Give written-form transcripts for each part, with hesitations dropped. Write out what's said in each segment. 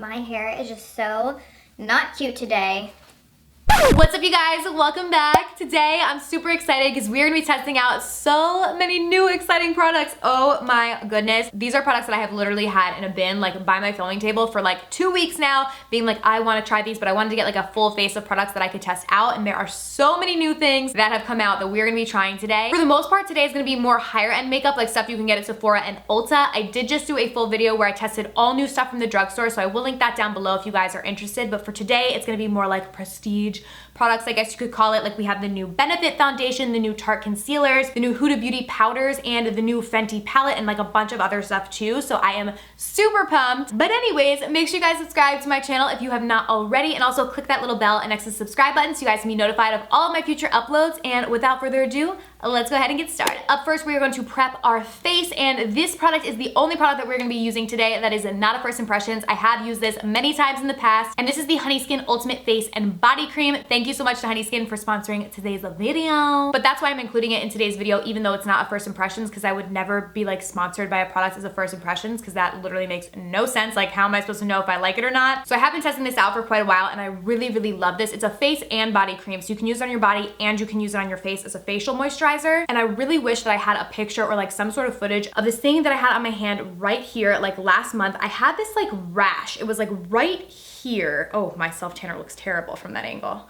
My hair is just so not cute today. What's up, you guys? Welcome back. Today I'm super excited because we're gonna be testing out so many new exciting products. Oh my goodness. These are products that I have literally had in a bin like by my filming table for like 2 weeks now, being like, I want to try these, but I wanted to get like a full face of products that I could test out, and there are so many new things that have come out that we're gonna be trying today. For the most part, today is gonna be more higher end makeup, like stuff you can get at Sephora and Ulta. I did just do a full video where I tested all new stuff from the drugstore, so I will link that down below if you guys are interested, but for today it's gonna be more like prestige products, I guess you could call it. Like we have the new Benefit foundation, the new Tarte concealers, the new Huda Beauty powders, and the new Fenty palette, and like a bunch of other stuff too. So I am super pumped. But anyways, make sure you guys subscribe to my channel if you have not already, and also click that little bell next to the subscribe button so you guys can be notified of all of my future uploads. And without further ado, let's go ahead and get started. Up first, we are going to prep our face, and this product is the only product that we're going to be using today that is not a first impressions. I have used this many times in the past, and this is the Honey Skin Ultimate Face and Body Cream. Thank you so much to Honey Skin for sponsoring today's video. But that's why I'm including it in today's video, even though it's not a first impressions, because I would never be like sponsored by a product as a first impressions, because that literally makes no sense. Like, how am I supposed to know if I like it or not? So I have been testing this out for quite a while, and I really, really love this. It's a face and body cream, so you can use it on your body and you can use it on your face as a facial moisturizer. And I really wish that I had a picture or like some sort of footage of this thing that I had on my hand right here. Like last month, I had this like rash. It was like right here. Oh, my self tanner looks terrible from that angle.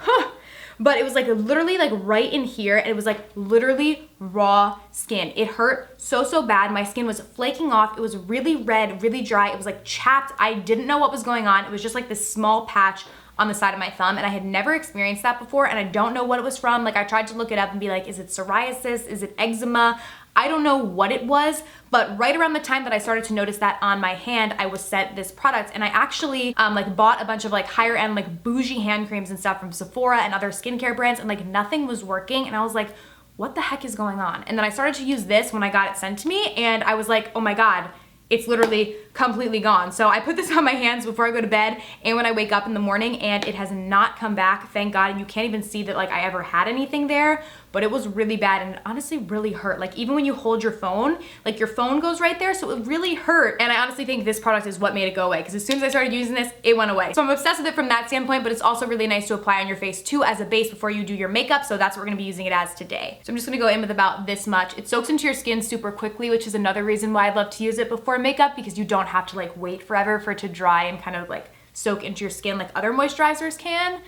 But it was like literally like right in here, and it was like literally raw skin. It hurt so bad. My skin was flaking off. It was really red, really dry. It was like chapped. I didn't know what was going on. It was just like this small patch on the side of my thumb, and I had never experienced that before, and I don't know what it was from. Like, I tried to look it up and be like, is it psoriasis? Is it eczema? I don't know what it was, but right around the time that I started to notice that on my hand, I was sent this product, and I actually like bought a bunch of like higher end like bougie hand creams and stuff from Sephora and other skincare brands, and like nothing was working, and I was like, what the heck is going on? And then I started to use this when I got it sent to me, and I was like, oh my God, it's literally completely gone. So I put this on my hands before I go to bed and when I wake up in the morning, and it has not come back, thank God. And you can't even see that like I ever had anything there, but it was really bad, and it honestly really hurt. Like even when you hold your phone, like your phone goes right there, so it really hurt. And I honestly think this product is what made it go away, because as soon as I started using this, it went away. So I'm obsessed with it from that standpoint, but it's also really nice to apply on your face too as a base before you do your makeup. So that's what we're gonna be using it as today. So I'm just gonna go in with about this much. It soaks into your skin super quickly, which is another reason why I love to use it before makeup, because you don't have to like wait forever for it to dry and kind of like soak into your skin like other moisturizers can.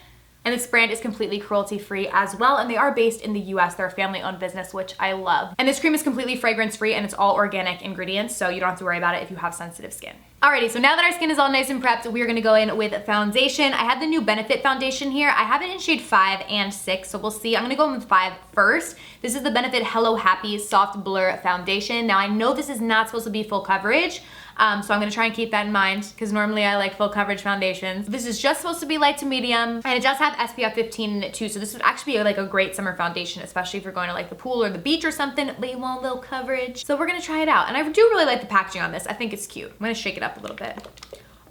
And this brand is completely cruelty-free as well, and they are based in the US. They're a family-owned business, which I love. And this cream is completely fragrance-free, and it's all organic ingredients, so you don't have to worry about it if you have sensitive skin. Alrighty, so now that our skin is all nice and prepped, we're gonna go in with foundation. I have the new Benefit foundation here. I have it in shade 5 and 6, so we'll see. I'm gonna go in with 5 first. This is the Benefit Hello Happy Soft Blur Foundation. Now, I know this is not supposed to be full coverage, so I'm gonna try and keep that in mind, because normally I like full coverage foundations. This is just supposed to be light to medium, and it does have SPF 15 in it too, so this would actually be like a great summer foundation, especially if you're going to like the pool or the beach or something, but you want a little coverage. So we're gonna try it out, and I do really like the packaging on this. I think it's cute. I'm gonna shake it up a little bit.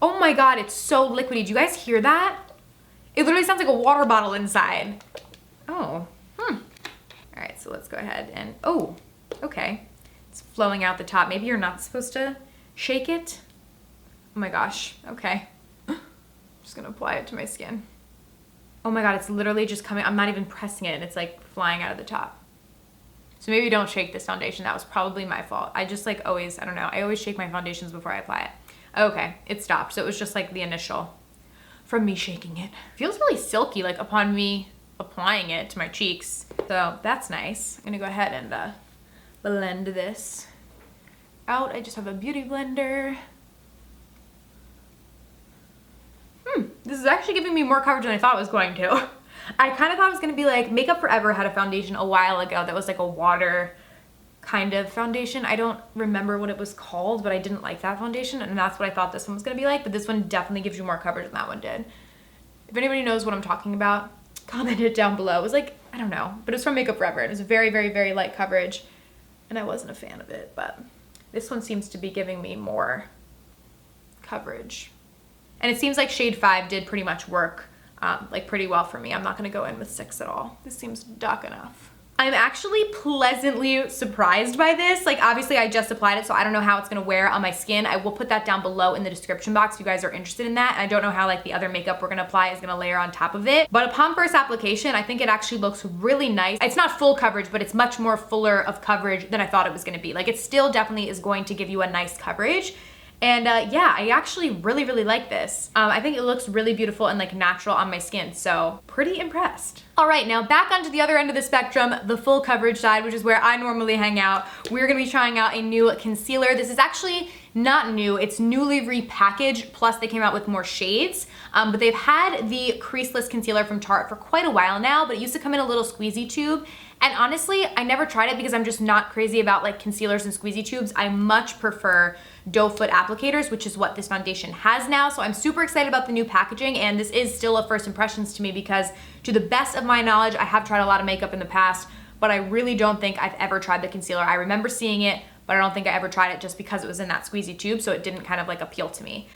Oh my God, it's so liquidy. Do you guys hear that? It literally sounds like a water bottle inside. Oh, All right, so let's go ahead and, oh, okay. It's flowing out the top. Maybe you're not supposed to shake it. Oh my gosh, okay. I'm just gonna apply it to my skin. Oh my God, it's literally just coming. I'm not even pressing it, and it's like flying out of the top. So maybe don't shake this foundation. That was probably my fault. I just like always, I don't know, I always shake my foundations before I apply it. Okay, it stopped. So it was just like the initial from me shaking it. It feels really silky like upon me applying it to my cheeks. So that's nice. I'm gonna go ahead and blend this out. I just have a beauty blender. This is actually giving me more coverage than I thought it was going to. I kind of thought it was gonna be like Makeup Forever had a foundation a while ago that was like a water kind of foundation. I don't remember what it was called, but I didn't like that foundation, and that's what I thought this one was gonna be like, but this one definitely gives you more coverage than that one did. If anybody knows what I'm talking about, comment it down below. It was like, I don't know, but it's from Makeup Forever. It was very, very, very light coverage, and I wasn't a fan of it, but this one seems to be giving me more coverage. And it seems like shade 5 did pretty much work like pretty well for me. I'm not gonna go in with 6 at all. This seems dark enough. I'm actually pleasantly surprised by this. Like obviously I just applied it, so I don't know how it's gonna wear on my skin. I will put that down below in the description box if you guys are interested in that. I don't know how like the other makeup we're gonna apply is gonna layer on top of it. But upon first application, I think it actually looks really nice. It's not full coverage, but it's much more fuller of coverage than I thought it was gonna be. Like it still definitely is going to give you a nice coverage. And yeah, I actually really, really like this. I think it looks really beautiful and like natural on my skin, so pretty impressed. All right, now back onto the other end of the spectrum, the full coverage side, which is where I normally hang out. We're gonna be trying out a new concealer. This is actually not new, it's newly repackaged, plus they came out with more shades. But they've had the creaseless concealer from Tarte for quite a while now, but it used to come in a little squeezy tube. And honestly, I never tried it because I'm just not crazy about like concealers and squeezy tubes. I much prefer doe foot applicators, which is what this foundation has now. So I'm super excited about the new packaging, and this is still a first impressions to me because to the best of my knowledge, I have tried a lot of makeup in the past, but I really don't think I've ever tried the concealer. I remember seeing it, but I don't think I ever tried it just because it was in that squeezy tube, so it didn't kind of like appeal to me.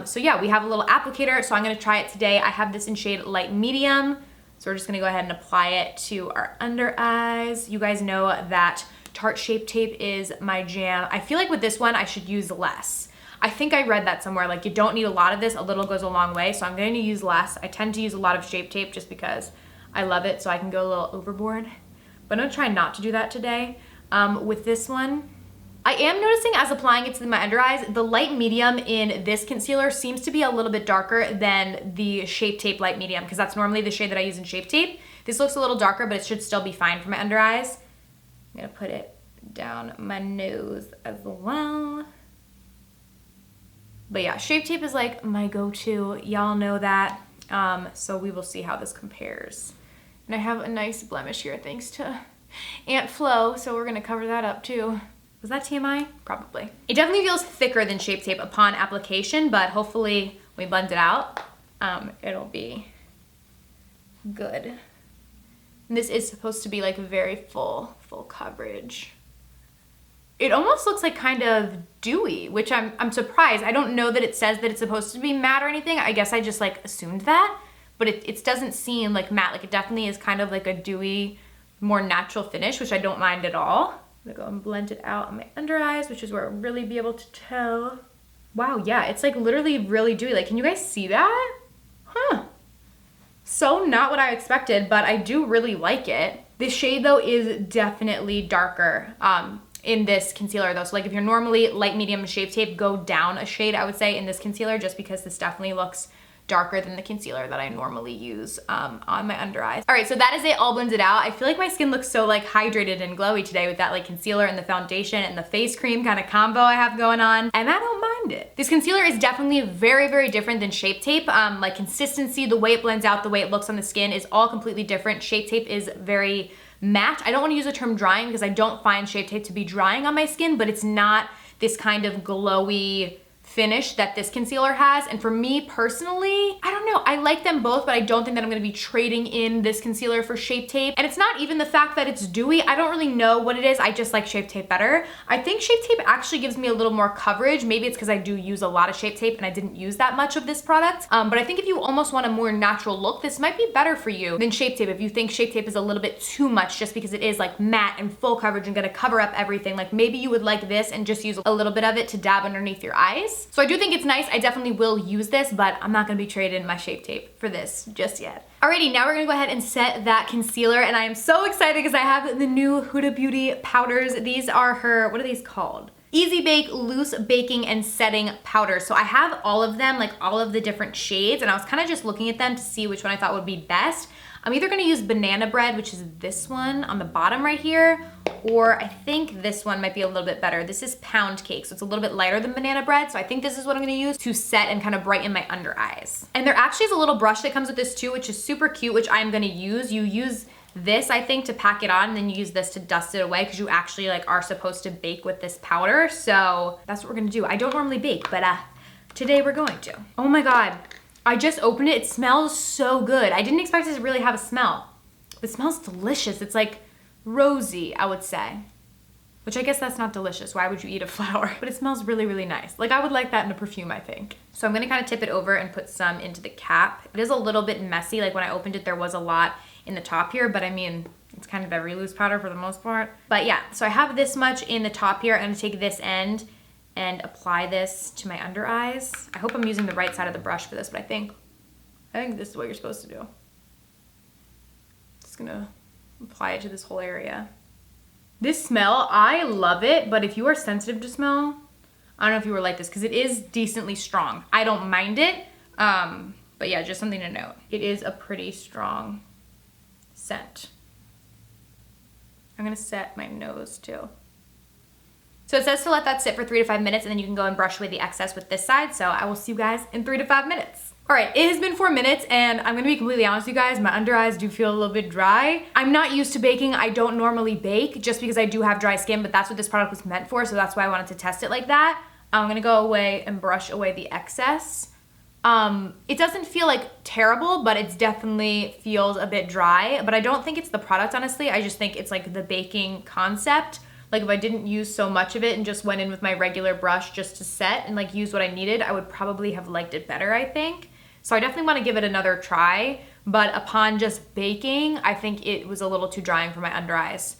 So yeah, we have a little applicator, so I'm gonna try it today. I have this in shade light medium, so we're just gonna go ahead and apply it to our under eyes. You guys know that Tarte Shape Tape is my jam. I feel like with this one, I should use less. I think I read that somewhere, like you don't need a lot of this, a little goes a long way, so I'm going to use less. I tend to use a lot of Shape Tape just because I love it, so I can go a little overboard. But I'm gonna try not to do that today. With this one, I am noticing as applying it to my under eyes, the light medium in this concealer seems to be a little bit darker than the Shape Tape light medium, because that's normally the shade that I use in Shape Tape. This looks a little darker, but it should still be fine for my under eyes. I'm gonna put it down my nose as well. But yeah, Shape Tape is like my go-to. Y'all know that. So we will see how this compares. And I have a nice blemish here thanks to Aunt Flo, so we're gonna cover that up too. Was that TMI? Probably. It definitely feels thicker than Shape Tape upon application, but hopefully when we blend it out, it'll be good. And this is supposed to be like very full coverage. It almost looks like kind of dewy, which I'm surprised. I don't know that it says that it's supposed to be matte or anything. I guess I just like assumed that, but it doesn't seem like matte. Like it definitely is kind of like a dewy, more natural finish, which I don't mind at all. I'm gonna go and blend it out on my under eyes, which is where I'll really be able to tell. Wow, yeah, it's like literally really dewy. Like, can you guys see that? Huh. So not what I expected, but I do really like it. This shade though is definitely darker in this concealer though. So like if you're normally light medium Shape Tape, go down a shade I would say in this concealer, just because this definitely looks darker than the concealer that I normally use on my under eyes. All right, so that is it all blended out. I feel like my skin looks so like hydrated and glowy today with that like concealer and the foundation and the face cream kind of combo I have going on, and I don't mind it. This concealer is definitely very, very different than Shape Tape. Like consistency, the way it blends out, the way it looks on the skin is all completely different. Shape Tape is very matte. I don't want to use the term drying because I don't find Shape Tape to be drying on my skin, but it's not this kind of glowy finish that this concealer has. And for me personally, I don't know, I like them both, but I don't think that I'm gonna be trading in this concealer for Shape Tape. And it's not even the fact that it's dewy. I don't really know what it is. I just like Shape Tape better. I think Shape Tape actually gives me a little more coverage. Maybe it's because I do use a lot of Shape Tape and I didn't use that much of this product. But I think if you almost want a more natural look, this might be better for you than Shape Tape. If you think Shape Tape is a little bit too much just because it is like matte and full coverage and gonna cover up everything, like maybe you would like this and just use a little bit of it to dab underneath your eyes. So I do think it's nice. I definitely will use this, but I'm not gonna be trading my Shape Tape for this just yet. Alrighty, now we're gonna go ahead and set that concealer, and I am so excited because I have the new Huda Beauty powders. These are her, what are these called? Easy Bake Loose Baking and Setting Powders. So I have all of them, like all of the different shades, and I was kind of just looking at them to see which one I thought would be best. I'm either gonna use Banana Bread, which is this one on the bottom right here, or I think this one might be a little bit better. This is Pound Cake, so it's a little bit lighter than Banana Bread, so I think this is what I'm gonna use to set and kind of brighten my under eyes. And there actually is a little brush that comes with this too, which is super cute, which I'm gonna use. You use this, I think, to pack it on, and then you use this to dust it away because you actually like are supposed to bake with this powder. So that's what we're gonna do. I don't normally bake, but today we're going to. Oh my God. I just opened it. It smells so good. I didn't expect it to really have a smell. It smells delicious. It's like rosy, I would say. Which I guess that's not delicious. Why would you eat a flower? But it smells really, really nice. Like I would like that in a perfume, I think. So I'm gonna kind of tip it over and put some into the cap. It is a little bit messy. Like when I opened it, there was a lot in the top here, but I mean, It's kind of every loose powder for the most part. But yeah, so I have this much in the top here. I'm gonna take this end and apply this to my under eyes. I hope I'm using the right side of the brush for this, but I think this is what you're supposed to do. Just gonna apply it to this whole area. This smell, I love it, but if you are sensitive to smell, I don't know if you were like this, because it is decently strong. I don't mind it, but yeah, just something to note. It is a pretty strong scent. I'm gonna set my nose too. So it says to let that sit for 3 to 5 minutes, and then you can go and brush away the excess with this side. So I will see you guys in 3 to 5 minutes. All right, it has been 4 minutes, and I'm gonna be completely honest with you guys, my under eyes do feel a little bit dry. I'm not used to baking. I don't normally bake just because I do have dry skin, but that's what this product was meant for, so that's why I wanted to test it like that. I'm gonna go away and brush away the excess. It doesn't feel like terrible, but it definitely feels a bit dry, but I don't think it's the product, honestly. I just think it's like the baking concept. Like if I didn't use so much of it and just went in with my regular brush just to set and like use what I needed, I would probably have liked it better, I think. So I definitely want to give it another try, but upon just baking, I think it was a little too drying for my under eyes,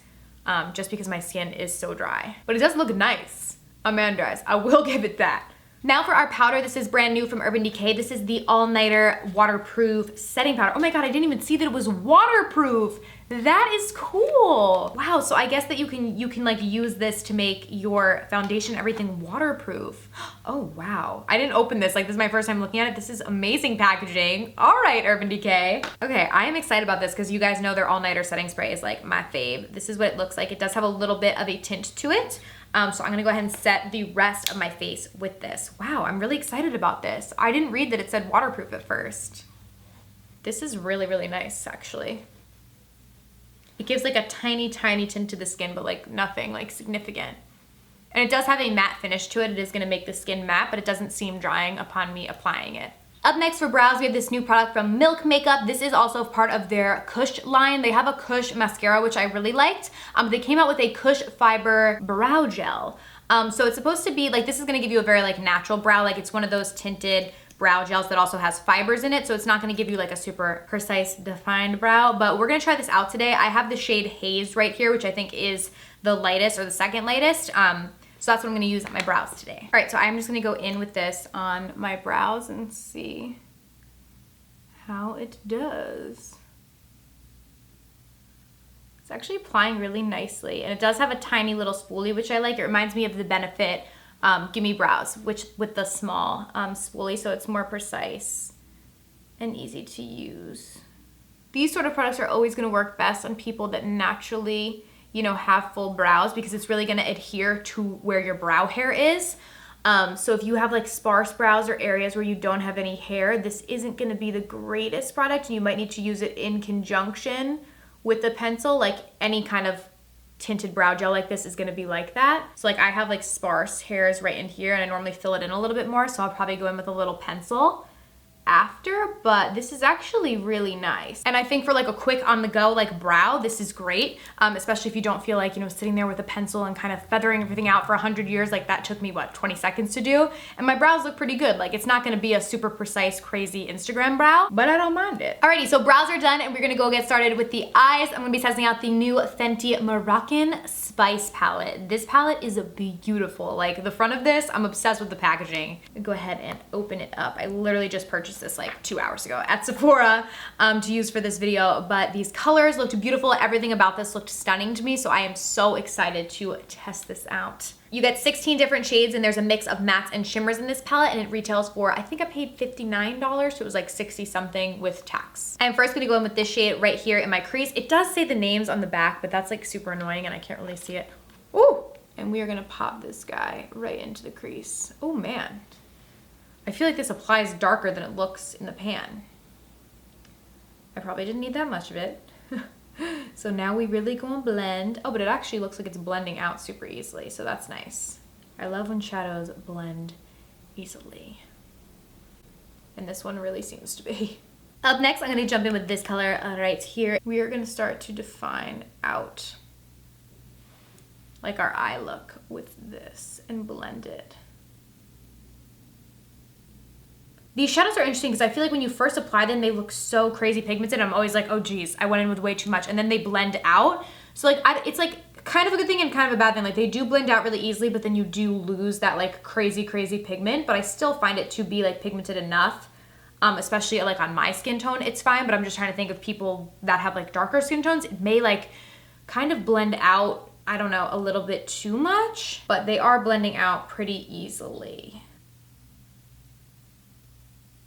just because my skin is so dry. But it does look nice on my under eyes. I will give it that. Now for our powder, this is brand new from Urban Decay. This is the All Nighter Waterproof Setting Powder. Oh my God, I didn't even see that it was waterproof. That is cool. Wow, so I guess that you can like use this to make your foundation, everything waterproof. Oh wow, I didn't open this. Like this is my first time looking at it. This is amazing packaging. All right, Urban Decay. Okay, I am excited about this because you guys know their All Nighter Setting Spray is like my fave. This is what it looks like. It does have a little bit of a tint to it. So I'm gonna go ahead and set the rest of my face with this. Wow, I'm really excited about this. I didn't read that it said waterproof at first. This is really, really nice, actually. It gives like a tiny, tiny tint to the skin, but like nothing like significant. And it does have a matte finish to it. It is gonna make the skin matte, but it doesn't seem drying upon me applying it. Up next for brows, we have this new product from Milk Makeup. This is also part of their Kush line. They have a Kush mascara, which I really liked. They came out with a Kush Fiber Brow Gel. So it's supposed to be like, this is gonna give you a very like natural brow, like it's one of those tinted brow gels that also has fibers in it, so it's not gonna give you like a super precise defined brow, but we're gonna try this out today. I have the shade Haze right here, which I think is the lightest or the second lightest. So that's what I'm gonna use on my brows today. All right, so I'm just gonna go in with this on my brows and see how it does. It's actually applying really nicely, and it does have a tiny little spoolie, which I like. It reminds me of the Benefit Gimme Brows, which with the small spoolie, so it's more precise and easy to use. These sort of products are always gonna work best on people that naturally, you know, have full brows, because it's really gonna adhere to where your brow hair is. So if you have like sparse brows or areas where you don't have any hair, this isn't gonna be the greatest product, and you might need to use it in conjunction with the pencil. Like any kind of tinted brow gel like this is gonna be like that. So like I have like sparse hairs right in here, and I normally fill it in a little bit more, so I'll probably go in with a little pencil after, but this is actually really nice. And I think for like a quick on the go like brow, this is great, especially if you don't feel like, you know, sitting there with a pencil and kind of feathering everything out for 100 years. Like that took me, what, 20 seconds to do? And my brows look pretty good. Like it's not gonna be a super precise, crazy Instagram brow, but I don't mind it. Alrighty, so brows are done, and we're gonna go get started with the eyes. I'm gonna be testing out the new Fenty Moroccan Spice palette. This palette is beautiful. Like the front of this, I'm obsessed with the packaging. Go ahead and open it up. I literally just purchased this like 2 hours ago at Sephora to use for this video, but these colors looked beautiful. Everything about this looked stunning to me, so I am so excited to test this out. You get 16 different shades, and there's a mix of mattes and shimmers in this palette, and it retails for, I think I paid $59, so it was like 60 something with tax. I'm first gonna go in with this shade right here in my crease. It does say the names on the back, but that's like super annoying and I can't really see it. Ooh! And we are gonna pop this guy right into the crease. Oh man. I feel like this applies darker than it looks in the pan. I probably didn't need that much of it. So now we really go and blend. Oh, but it actually looks like it's blending out super easily, so that's nice. I love when shadows blend easily. And this one really seems to be. Up next, I'm gonna jump in with this color right here. We are gonna start to define out like our eye look with this and blend it. These shadows are interesting because I feel like when you first apply them, they look so crazy pigmented. I'm always like, oh geez, I went in with way too much. And then they blend out. So like, it's like kind of a good thing and kind of a bad thing. Like they do blend out really easily, but then you do lose that like crazy pigment. But I still find it to be like pigmented enough, especially like on my skin tone, it's fine. But I'm just trying to think of people that have like darker skin tones. It may like kind of blend out, I don't know, a little bit too much, but they are blending out pretty easily.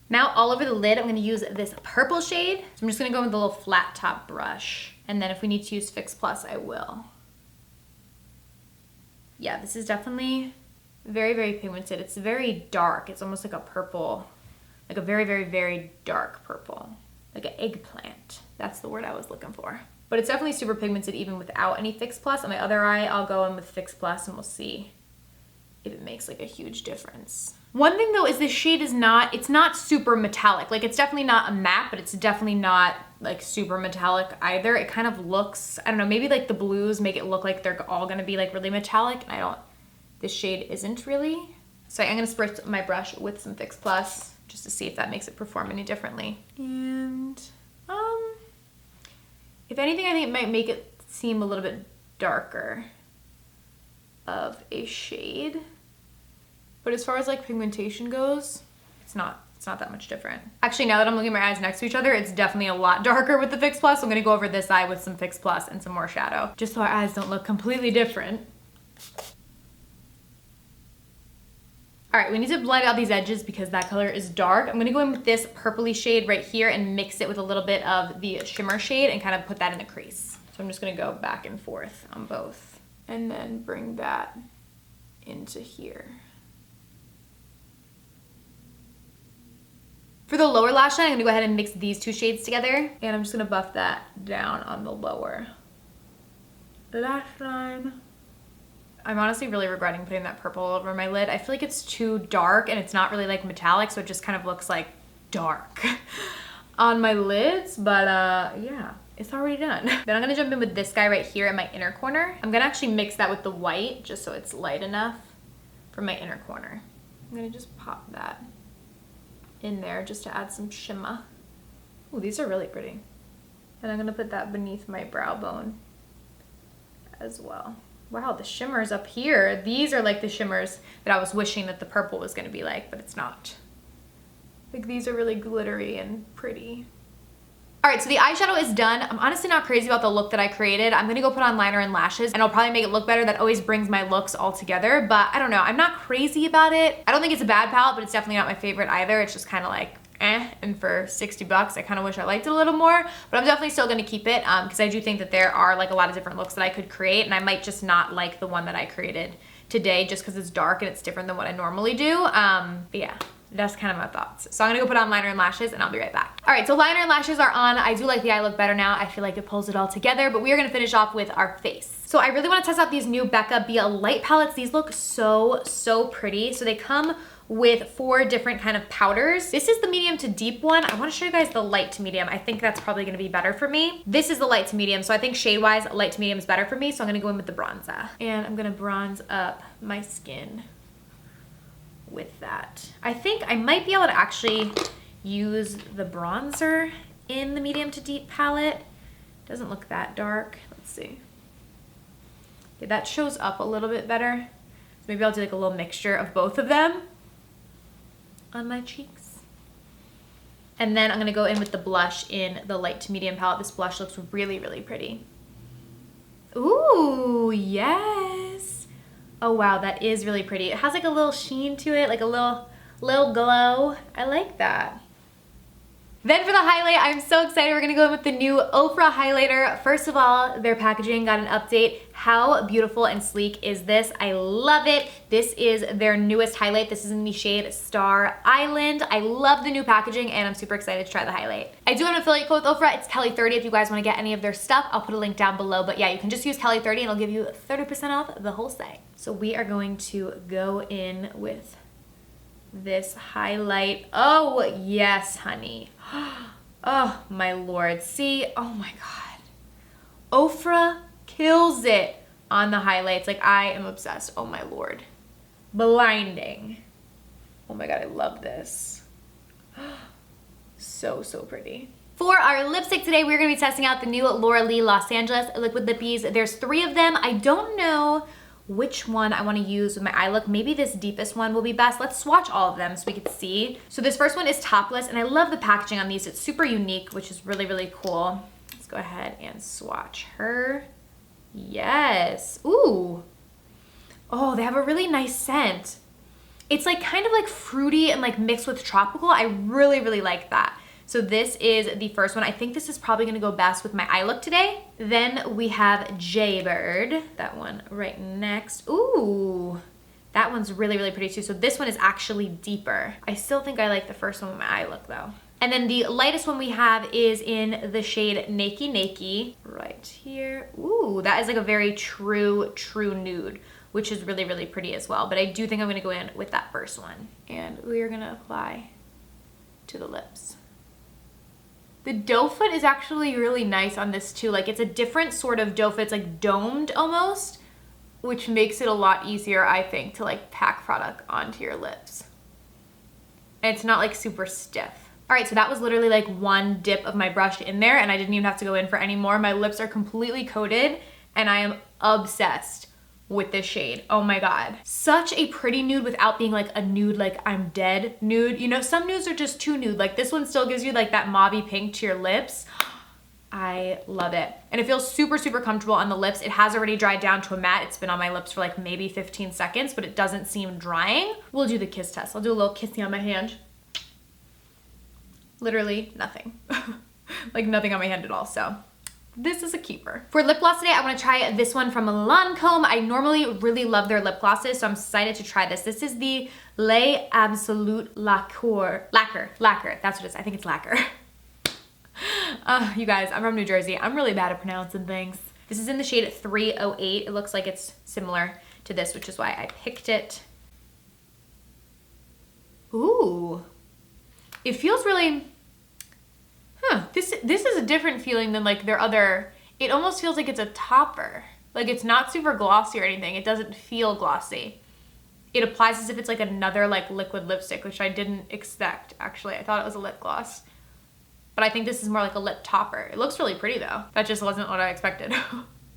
Now all over the lid, I'm gonna use this purple shade. So I'm just gonna go with a little flat top brush. And then if we need to use Fix Plus, I will. Yeah, this is definitely very pigmented. It's very dark. It's almost like a purple, like a very dark purple, like an eggplant. That's the word I was looking for. But it's definitely super pigmented even without any Fix Plus. On my other eye, I'll go in with Fix Plus and we'll see if it makes like a huge difference. One thing though is this shade is it's not super metallic. Like it's definitely not a matte, but it's definitely not like super metallic either. It kind of looks, I don't know, maybe like the blues make it look like they're all gonna be like really metallic. And this shade isn't really. So I'm gonna spritz my brush with some Fix Plus just to see if that makes it perform any differently. And if anything, I think it might make it seem a little bit darker of a shade. But as far as like pigmentation goes, it's not that much different. Actually, now that I'm looking at my eyes next to each other, it's definitely a lot darker with the Fix Plus. So I'm gonna go over this eye with some Fix Plus and some more shadow, just so our eyes don't look completely different. All right, we need to blend out these edges because that color is dark. I'm gonna go in with this purpley shade right here and mix it with a little bit of the shimmer shade and kind of put that in the crease. So I'm just gonna go back and forth on both and then bring that into here. For the lower lash line, I'm gonna go ahead and mix these two shades together, and I'm just gonna buff that down on the lower lash line. I'm honestly really regretting putting that purple over my lid. I feel like it's too dark and it's not really like metallic, so it just kind of looks like dark on my lids, but yeah, it's already done. Then I'm gonna jump in with this guy right here in my inner corner. I'm gonna actually mix that with the white just so it's light enough for my inner corner. I'm gonna just pop that in there just to add some shimmer. Oh, these are really pretty. And I'm gonna put that beneath my brow bone as well. Wow, the shimmers up here. These are like the shimmers that I was wishing that the purple was gonna be like, but it's not. Like these are really glittery and pretty. All right, so the eyeshadow is done. I'm honestly not crazy about the look that I created. I'm gonna go put on liner and lashes and I'll probably make it look better. That always brings my looks all together, but I don't know. I'm not crazy about it. I don't think it's a bad palette, but it's definitely not my favorite either. It's just kind of like, and for 60 bucks, I kind of wish I liked it a little more, but I'm definitely still gonna keep it because I do think that there are like a lot of different looks that I could create, and I might just not like the one that I created today just because it's dark and it's different than what I normally do. But yeah. That's kind of my thoughts. So I'm gonna go put on liner and lashes and I'll be right back. All right, so liner and lashes are on. I do like the eye look better now. I feel like it pulls it all together, but we are gonna finish off with our face. So I really wanna test out these new Becca Be a Light palettes. These look so pretty. So they come with 4 different kind of powders. This is the medium to deep one. I wanna show you guys the light to medium. I think that's probably gonna be better for me. This is the light to medium, so I think shade-wise, light to medium is better for me, so I'm gonna go in with the bronzer. And I'm gonna bronze up my skin with that. I think I might be able to actually use the bronzer in the medium to deep palette. Doesn't look that dark. Let's see. Yeah, that shows up a little bit better. So maybe I'll do like a little mixture of both of them on my cheeks. And then I'm gonna go in with the blush in the light to medium palette. This blush looks really pretty. Ooh, yes. Oh wow, that is really pretty. It has like a little sheen to it, like a little glow. I like that. Then for the highlight, I'm so excited. We're gonna go in with the new Ofra highlighter. First of all, their packaging got an update. How beautiful and sleek is this? I love it. This is their newest highlight. This is in the shade Star Island. I love the new packaging and I'm super excited to try the highlight. I do have an affiliate code with Ofra. It's Kelly30 if you guys wanna get any of their stuff. I'll put a link down below, but yeah, you can just use Kelly30 and it'll give you 30% off the whole site. So we are going to go in with this highlight. Oh yes, honey. Oh my lord. See, oh my god. Ofra kills it on the highlights. Like I am obsessed. Oh my lord. Blinding. Oh my god, I love this. So, so pretty. For our lipstick today, we're gonna be testing out the new Laura Lee Los Angeles Liquid Lippies. There's 3 of them. I don't know which one I wanna use with my eye look. Maybe this deepest one will be best. Let's swatch all of them so we can see. So this first one is topless, and I love the packaging on these. It's super unique, which is really, really cool. Let's go ahead and swatch her. Yes, ooh. Oh, they have a really nice scent. It's like kind of like fruity and like mixed with tropical. I really, really like that. So this is the first one. I think this is probably gonna go best with my eye look today. Then we have Jaybird, that one right next. Ooh, that one's really, really pretty too. So this one is actually deeper. I still think I like the first one with my eye look though. And then the lightest one we have is in the shade Nakey Nakey, right here. Ooh, that is like a very true nude, which is really, really pretty as well. But I do think I'm gonna go in with that first one. And we are gonna apply to the lips. The doe foot is actually really nice on this too. Like it's a different sort of doe foot. It's like domed almost, which makes it a lot easier, I think, to like pack product onto your lips. And it's not like super stiff. All right, so that was literally like one dip of my brush in there, and I didn't even have to go in for any more. My lips are completely coated, and I am obsessed with this shade. Oh my God. Such a pretty nude without being like a nude, like I'm dead nude. You know, some nudes are just too nude. Like this one still gives you like that mauvey pink to your lips. I love it. And it feels super, super comfortable on the lips. It has already dried down to a matte. It's been on my lips for like maybe 15 seconds, but it doesn't seem drying. We'll do the kiss test. I'll do a little kissing on my hand. Literally nothing. Like nothing on my hand at all, so. This is a keeper. For lip gloss today, I wanna try this one from Lancome. I normally really love their lip glosses, so I'm excited to try this. This is the Les Absolute Lacquer. That's what it is. I think it's lacquer. You guys, I'm from New Jersey. I'm really bad at pronouncing things. This is in the shade 308. It looks like it's similar to this, which is why I picked it. Ooh. It feels really, this is a different feeling than like their other, it almost feels like it's a topper. Like it's not super glossy or anything. It doesn't feel glossy. It applies as if it's like another like liquid lipstick, which I didn't expect actually. I thought it was a lip gloss. But I think this is more like a lip topper. It looks really pretty though. That just wasn't what I expected.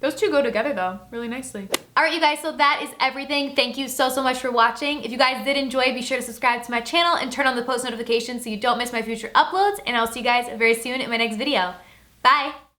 Those two go together though, really nicely. All right, you guys, so that is everything. Thank you so, so much for watching. If you guys did enjoy, be sure to subscribe to my channel and turn on the post notifications so you don't miss my future uploads, and I'll see you guys very soon in my next video. Bye.